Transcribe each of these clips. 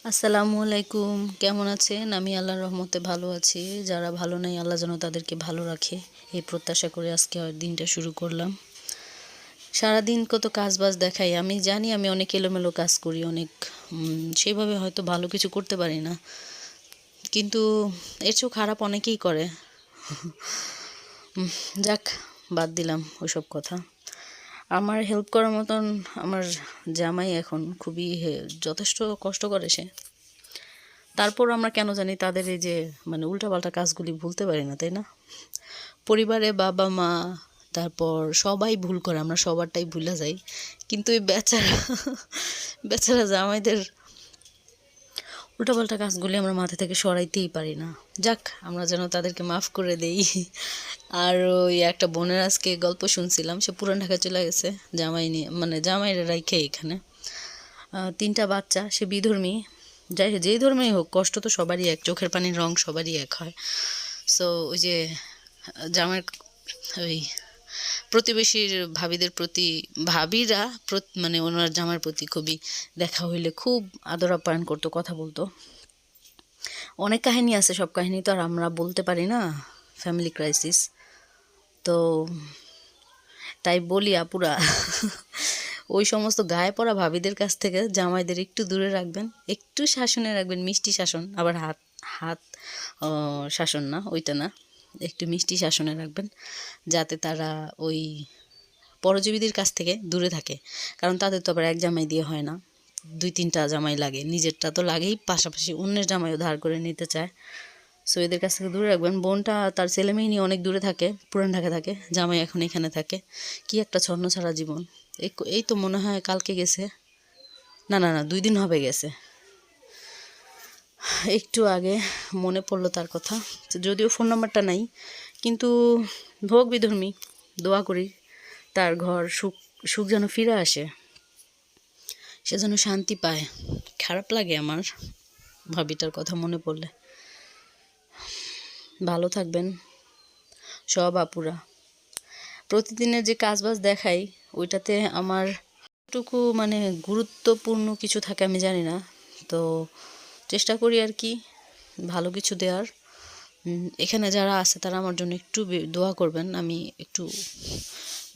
আসসালামু আলাইকুম, কেমন আছেন? আমি আল্লাহর রহমতে ভালো আছি। যারা ভালো নাই আল্লাহ যেন তাদেরকে ভালো রাখে, এই প্রত্যাশা করে আজকে দিনটা শুরু করলাম। সারাদিন কত কাজ বাজ দেখাই, আমি জানি আমি অনেক এলোমেলো কাজ করি, অনেক সেভাবে হয়তো ভালো কিছু করতে পারি না, কিন্তু এর চেয়েও খারাপ অনেকেই করে। যাক, বাদ দিলাম ওসব কথা। আমার হেল্প করার মতন আমার জামাই এখন খুবই যথেষ্ট কষ্ট করে সে। তারপর আমরা কেন জানি তাদের এই যে উল্টাপাল্টা কাজগুলি ভুলতে পারি না, তাই না? পরিবারে বাবা মা, তারপর সবাই ভুল করে, আমরা সবারটাই ভুলে যাই, কিন্তু এই বেচারা বেচারা জামাইদের উল্টাপাল্টা কাজগুলি আমরা মাথা থেকে সরাইতেই পারি না। যাক, আমরা যেন তাদেরকে মাফ করে দেই। আর ওই একটা বোনের আজকে গল্প শুনছিলাম, সে পুরান ঢাকা চলে গেছে জামাই নিয়ে, জামাইয়ের রাইখে এখানে 3টা বাচ্চা। সে বিধর্মী, যেই ধর্মেই হোক, কষ্ট তো সবারই এক, চোখের পানির রং সবারই এক হয়। সো ওই যে জামাইয়ের ওই প্রতিবেশীর ভাবিদের প্রতি, ভাবিরা ওনার জামার প্রতি খুবই, দেখা হইলে খুব আদর আপ্যায়ন করতো, কথা বলতো। অনেক কাহিনী আছে, সব কাহিনী তো আর আমরা বলতে পারি না, ফ্যামিলি ক্রাইসিস। তো তাই বলি আপুরা, ওই সমস্ত গায়ে পড়া ভাবিদের কাছ থেকে জামাইদের একটু দূরে রাখবেন, একটু শাসনে রাখবেন, মিষ্টি শাসন, আবার হাত হাত শাসন না, ওইটা না, একটু মিষ্টি শাসনে রাখবেন, যাতে তারা ওই পরজীবীদের কাছ থেকে দূরে থাকে। কারণ তাদের তো আবার এক জামাই দিয়ে হয় না, 2-3টা জামাই লাগে, নিজেরটা তো লাগেই, পাশাপাশি অন্যের জামাইও ধার করে নিতে চায়। সো এদের কাছ থেকে দূরে রাখবেন। বোনটা তার ছেলে মেয়ে নিয়ে অনেক দূরে থাকে, পুরান ঢাকা থাকে, জামাই এখন এখানে থাকে। কি একটা ছন্ন ছাড়া জীবন। এই তো মনে হয় কালকে গেছে, না না না 2 দিন হবে গেছে, একটু আগে মনে পড়লো তার কথা। যদিও ফোন নাম্বারটা নাই, কিন্তু ভোগ বিধর্মী, দোয়া করি তার ঘর সুখ সুখ যেন ফিরে আসে, সে যেন শান্তি পায়। খারাপ লাগে আমার ভাবিটার কথা মনে পড়লে। ভালো থাকবেন সব আপুরা। প্রতিদিনের যে কাজবাজ দেখাই, ওইটাতে আমার টুকু গুরুত্বপূর্ণ কিছু থাকে আমি জানি না, তো চেষ্টা করি আর কি ভালো কিছু দেওয়ার। এখানে যারা আছে তারা আমার জন্য একটু দোয়া করবেন। আমি একটু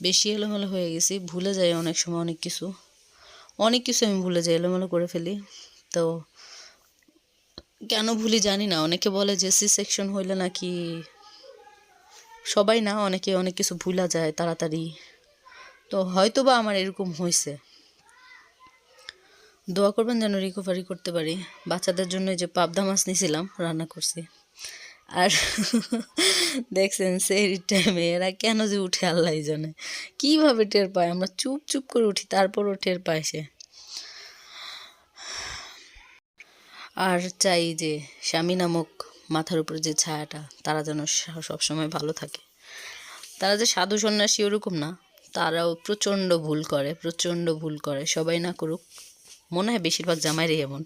বেশি এলোমেলো হয়ে গেছি, ভুলে যাই অনেক সময়, অনেক কিছু আমি ভুলে যাই, এলোমেলো করে ফেলি। তো কেন ভুলি জানি না। অনেকে বলে যে সি সেকশন হইলে নাকি, সবাই না, অনেকে অনেক কিছু ভুলা যায় তাড়াতাড়ি, তো হয়তো বা আমার এরকম হয়েছে। দোয়া করবেন যেন রিকভারি করতে পারি। বাচ্চাদের জন্য যে পাবদা মাছ নিয়েছিলাম, রান্না করছি। আর দেখছেন সেই টাইমে এরা কেন যে উঠে আল্লাহ জানে, কীভাবে টের পায়। আমরা চুপ চুপ করে উঠি, তারপরও টের পায় সে। আর চাই যে স্বামী নামক মাথার উপরে যে ছায়াটা, তারা যেন সবসময় ভালো থাকে। তারা যে সাধু সন্ন্যাসী ওরকম না, তারাও প্রচণ্ড ভুল করে, প্রচণ্ড ভুল করে। সবাই না করুক, মনে হয় বেশিরভাগ জামাইরই এমন।